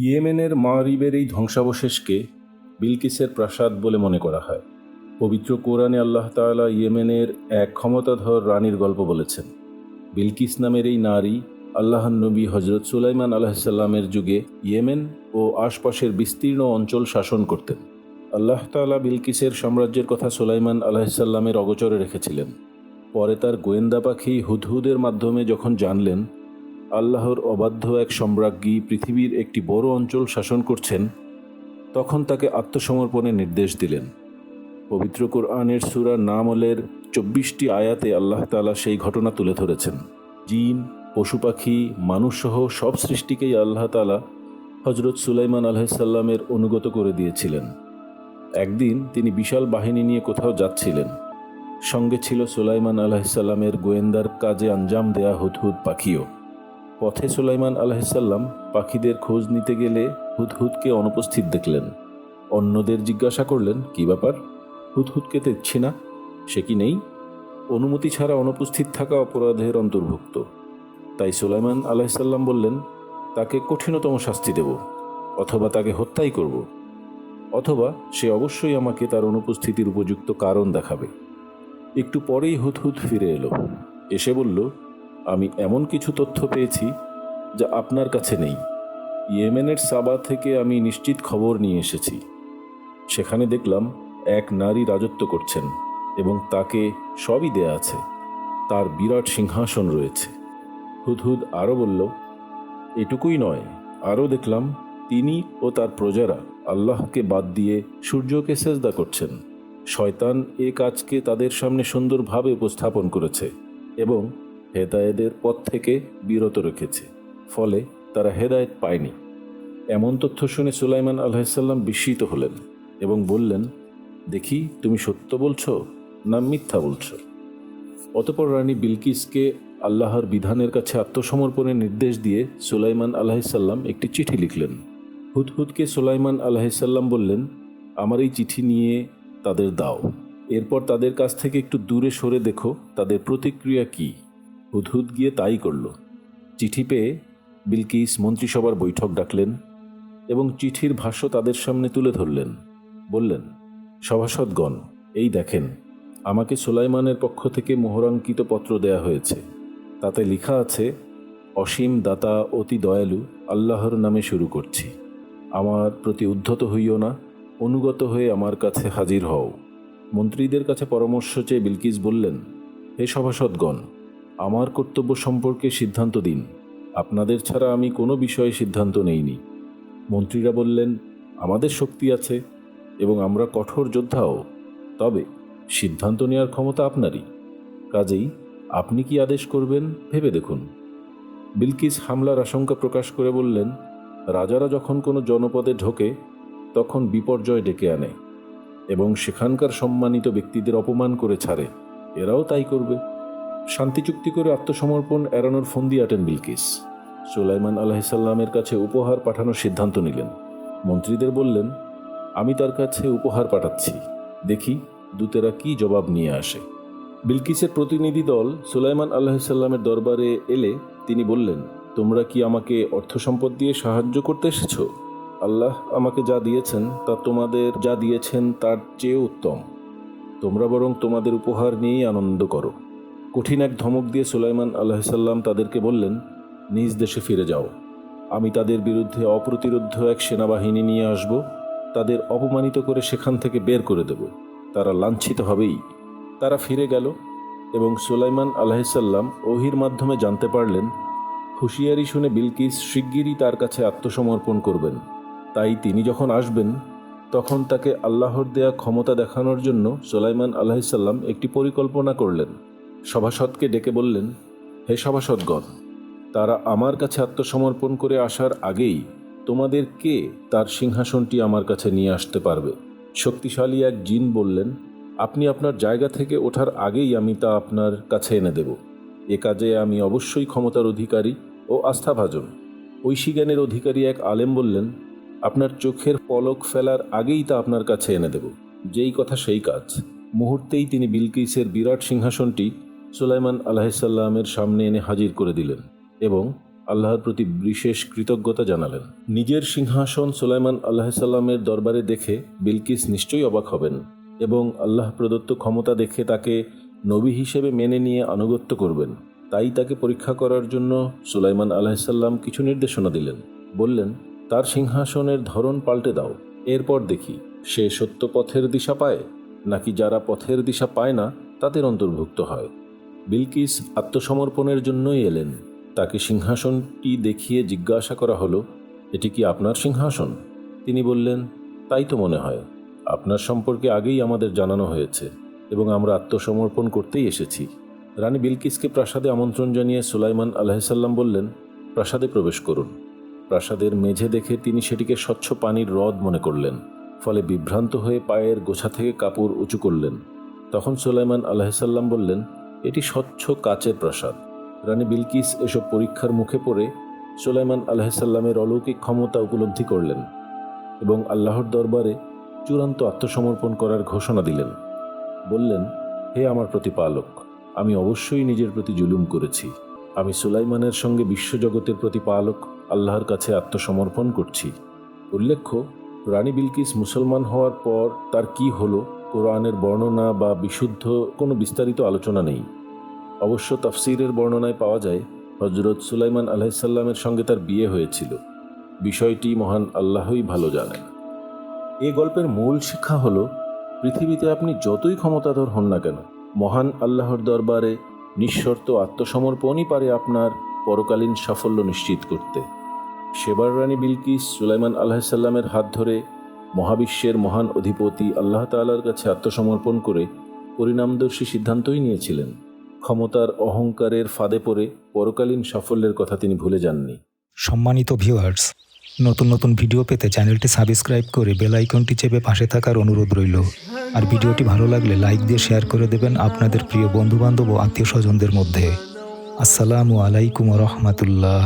ইয়েমেনের মারিবের এই ধ্বংসাবশেষকে বিলকিসের প্রাসাদ বলে মনে করা হয়। পবিত্র কোরআনে আল্লাহ তাআলা ইয়েমেনের এক ক্ষমতাধর রানীর গল্প বলেছেন। বিলকিস নামের এই নারী আল্লাহর নবী হজরত সুলাইমান আলাইহিসসালামের যুগে ইয়েমেন ও আশপাশের বিস্তীর্ণ অঞ্চল শাসন করতেন। আল্লাহ তাআলা বিলকিসের সাম্রাজ্যের কথা সুলাইমান আলাইহিসসালামের অগোচরে রেখেছিলেন। পরে তার গোয়েন্দা পাখি হুদহুদের মাধ্যমে যখন জানলেন আল্লাহর অবাধ্য এক সম্রাজ্ঞী পৃথিবীর একটি বড় অঞ্চল শাসন করছেন, তখন তাকে আত্মসমর্পণের নির্দেশ দিলেন। পবিত্র কোরআনের সূরা নামলের 24টি আয়াতে আল্লাহ তাআলা সেই ঘটনা তুলে ধরেছেন। জিন, পশু পাখি, মানুষসহ সব সৃষ্টিকেই আল্লাহ তাআলা হজরত সুলাইমান আলাইহিসসালামের অনুগত করে দিয়েছিলেন। একদিন তিনি বিশাল বাহিনী নিয়ে কোথাও যাচ্ছিলেন। সঙ্গে ছিল সুলাইমান আলাইহিসসালামের গোয়েন্দার কাজে আঞ্জাম দেয়া হুদহুদ পাখিও। পথে সুলাইমান আলাইহিসসালাম পাখিদের খোঁজ নিতে গেলে হুদহুদকে অনুপস্থিত দেখলেন। অন্যদের জিজ্ঞাসা করলেন, কি ব্যাপার? হুদহুদকে দেখছি না, সে কি নেই? অনুমতি ছাড়া অনুপস্থিত থাকা অপরাধের অন্তর্ভুক্ত। তাই সুলাইমান আলাইহিসসালাম বললেন, তাকে কঠিনতম শাস্তি দেব, অথবা তাকে হত্যাই করব, অথবা সে অবশ্যই আমাকে তার অনুপস্থিতির উপযুক্ত কারণ দেখাবে। একটু পরেই হুদহুদ ফিরে এলো। এসে বলল, আমি এমন কিছু তথ্য পেয়েছি যা আপনার কাছে নেই। ইয়েমেনের সাবা থেকে আমি নিশ্চিত খবর নিয়ে এসেছি। সেখানে দেখলাম এক নারী রাজত্ব করছেন এবং তাকে সবই দেয়া আছে। তার বিরাট সিংহাসন রয়েছে। হুদহুদ আরও বলল, এটুকুই নয়, আরও দেখলাম তিনি ও তার প্রজারা আল্লাহকে বাদ দিয়ে সূর্যকে সেজদা করছেন। শয়তান এ কাজকে তাদের সামনে সুন্দরভাবে উপস্থাপন করেছে এবং হেদায়েতের পথ থেকে বিরত রেখেছে, ফলে তারা হেদায়েত পায়নি। এমন তথ্য শুনে সুলাইমান আলাইহিসসালাম বিস্মিত হলেন এবং বললেন, দেখি তুমি সত্য বলছো না মিথ্যা বলছো। অতঃপর রানী বিলকিসকে আল্লাহর বিধানের কাছে আত্মসমর্পণের নির্দেশ দিয়ে সুলাইমান আলাইহিসসালাম একটি চিঠি লিখলেন। হুদহুদকে সুলাইমান আলাইহিসসালাম বললেন, আমার এই চিঠি নিয়ে তাদের দাও। এরপর তাদের কাছ থেকে একটু দূরে সরে দেখো তাদের প্রতিক্রিয়া কী। হুদহুদ গিয়ে তাই করল। চিঠি পেয়ে বিলকিস মন্ত্রিসভার বৈঠক ডাকলেন এবং চিঠির ভাষ্য তাদের সামনে তুলে ধরলেন। বললেন, সভাসদগণ, এই দেখেন, আমাকে সুলাইমানের পক্ষ থেকে মোহরাঙ্কিত পত্র দেয়া হয়েছে। তাতে লেখা আছে, অসীম দাতা অতি দয়ালু আল্লাহর নামে শুরু করছি। আমার প্রতি উদ্ধত হইও না, অনুগত হয়ে আমার কাছে হাজির হও। মন্ত্রীদের কাছে পরামর্শ চেয়ে বিলকিস বললেন, হে সভাসদগণ, আমার কর্তব্য সম্পর্কে সিদ্ধান্ত দিন। আপনাদের ছাড়া আমি কোনো বিষয়ে সিদ্ধান্ত নেইনি। মন্ত্রীরা বললেন, আমাদের শক্তি আছে এবং আমরা কঠোর যোদ্ধাও, তবে সিদ্ধান্ত নেওয়ার ক্ষমতা আপনারই। কাজেই আপনি কি আদেশ করবেন ভেবে দেখুন। বিলকিস হামলার আশঙ্কা প্রকাশ করে বললেন, রাজারা যখন কোনো জনপদে ঢোকে তখন বিপর্যয় ডেকে আনে এবং সেখানকার সম্মানিত ব্যক্তিদের অপমান করে ছাড়ে। এরাও তাই করবে। শান্তি চুক্তি করে আত্মসমর্পণ এড়ানোর ফন্দি আটেন বিলকিস। সুলাইমান আলাইহিসসালামের কাছে উপহার পাঠানোর সিদ্ধান্ত নিলেন। মন্ত্রীদের বললেন, আমি তার কাছে উপহার পাঠাচ্ছি, দেখি দূতেরা কি জবাব নিয়ে আসে। বিলকিসের প্রতিনিধি দল সুলাইমান আলাইহিসসালামের দরবারে এলে তিনি বললেন, তোমরা কি আমাকে অর্থ সম্পদ দিয়ে সাহায্য করতে এসেছ? আল্লাহ আমাকে যা দিয়েছেন তা তোমাদের যা দিয়েছেন তার চেয়ে উত্তম। তোমরা বরং তোমাদের উপহার নিয়েই আনন্দ করো। কঠিন এক ধমক দিয়ে সুলাইমান আলাইহিসসালাম তাদেরকে বললেন, নিজ দেশে ফিরে যাও। আমি তাদের বিরুদ্ধে অপ্রতিরোধ্য এক সেনাবাহিনী নিয়ে আসব। তাদের অপমানিত করে সেখান থেকে বের করে দেব। তারা লাঞ্ছিত হবেই। তারা ফিরে গেল এবং সুলাইমান আলাইহিসসালাম ওহির মাধ্যমে জানতে পারলেন, হুঁশিয়ারি শুনে বিলকিস শিগগিরই তার কাছে আত্মসমর্পণ করবেন। তাই তিনি যখন আসবেন তখন তাকে আল্লাহর দেয়া ক্ষমতা দেখানোর জন্য সুলাইমান আলাইহিসসালাম একটি পরিকল্পনা করলেন। সভাসদকে ডেকে বললেন, হে সভাসদগণ, তারা আমার কাছে আত্মসমর্পণ করে আসার আগেই তোমাদের কে তার সিংহাসনটি আমার কাছে নিয়ে আসতে পারবে? শক্তিশালী এক জিন বললেন, আপনি আপনার জায়গা থেকে ওঠার আগেই আমি তা আপনার কাছে এনে দেব। এ কাজে আমি অবশ্যই ক্ষমতার অধিকারী ও আস্থাভাজন। ঐশী জ্ঞানের অধিকারী এক আলেম বললেন, আপনার চোখের পলক ফেলার আগেই তা আপনার কাছে এনে দেব। যেই কথা সেই কাজ। মুহূর্তেই তিনি বিলকিসের বিরাট সিংহাসনটি সুলাইমান আলাইহিসসালামের সামনে এনে হাজির করে দিলেন এবং আল্লাহর প্রতি বিশেষ কৃতজ্ঞতা জানালেন। নিজের সিংহাসন সুলাইমান আলাইহিসসালামের দরবারে দেখে বিলকিস নিশ্চয়ই অবাক হবেন এবং আল্লাহ প্রদত্ত ক্ষমতা দেখে তাকে নবী হিসেবে মেনে নিয়ে আনুগত্য করবেন। তাই তাকে পরীক্ষা করার জন্য সুলাইমান আলাইহিসসালাম কিছু নির্দেশনা দিলেন। বললেন, তার সিংহাসনের ধরন পাল্টে দাও, এরপর দেখি সে সত্য পথের দিশা পায় নাকি যারা পথের দিশা পায় না তাদের অন্তর্ভুক্ত হয়। বিলকিস আত্মসমর্পণের জন্যই এলেন। তাকে সিংহাসনটি দেখিয়ে জিজ্ঞাসা করা হলো, এটি কি আপনার সিংহাসন? তিনি বললেন, তাই তো মনে হয়। আপনার সম্পর্কে আগেই আমাদের জানানো হয়েছে এবং আমরা আত্মসমর্পণ করতেই এসেছি। রানী বিলকিসকে প্রাসাদে আমন্ত্রণ জানিয়ে সুলাইমান আলাইহিসসালাম বললেন, প্রাসাদে প্রবেশ করুন। প্রাসাদের মেঝে দেখে তিনি সেটিকে স্বচ্ছ পানির হ্রদ মনে করলেন, ফলে বিভ্রান্ত হয়ে পায়ের গোছা থেকে কাপড় উঁচু করলেন। তখন সুলাইমান আলাইহিসসালাম বললেন, এটি স্বচ্ছ কাচের প্রাসাদ। রানী বিলকিস এসব পরীক্ষার মুখে পড়ে সুলাইমান আলাইহিসসালামের অলৌকিক ক্ষমতা উপলব্ধি করলেন এবং আল্লাহর দরবারে চূড়ান্ত আত্মসমর্পণ করার ঘোষণা দিলেন। বললেন, হে আমার প্রতিপালক, আমি অবশ্যই নিজের প্রতি জুলুম করেছি। আমি সুলাইমানের সঙ্গে বিশ্বজগতের প্রতিপালক আল্লাহর কাছে আত্মসমর্পণ করছি। উল্লেখ্য, রানী বিলকিস মুসলমান হওয়ার পর তার কি হলো, কোরআনের বর্ণনা বা বিশুদ্ধ কোনো বিস্তারিত আলোচনা নেই। অবশ্য তাফসীরের বর্ণনায় পাওয়া যায় হযরত সুলাইমান আলাইহিসসালামের সঙ্গে তার বিয়ে হয়েছিল। বিষয়টি মহান আল্লাহই ভালো জানেন। এই গল্পের মূল শিক্ষা হলো, পৃথিবীতে আপনি যতই ক্ষমতাধর হন না কেন, মহান আল্লাহর দরবারে নিঃশর্ত আত্মসমর্পণই পারে আপনার পরকালীন সাফল্য নিশ্চিত করতে। সেবার রানী বিলকিস সুলাইমান আলাইহিসসালামের হাত ধরে মহাবিশ্বের মহান অধিপতি আল্লাহ তাআলার কাছে আত্মসমর্পণ করে পরিণামদর্শী সিদ্ধান্তই নিয়েছিলেন। ক্ষমতার অহংকারের ফাঁদে পড়ে পরকালীন সাফল্যের কথা তিনি ভুলে যাননি। সম্মানিত ভিউয়ার্স, নতুন নতুন ভিডিও পেতে চ্যানেলটি সাবস্ক্রাইব করে বেল আইকনটি চেপে পাশে থাকার অনুরোধ রইল। আর ভিডিওটি ভালো লাগলে লাইক দিয়ে শেয়ার করে দেবেন আপনাদের প্রিয় বন্ধুবান্ধব ও আত্মীয় স্বজনদের মধ্যে। আসসালামু আলাইকুম ওয়া রাহমাতুল্লাহ।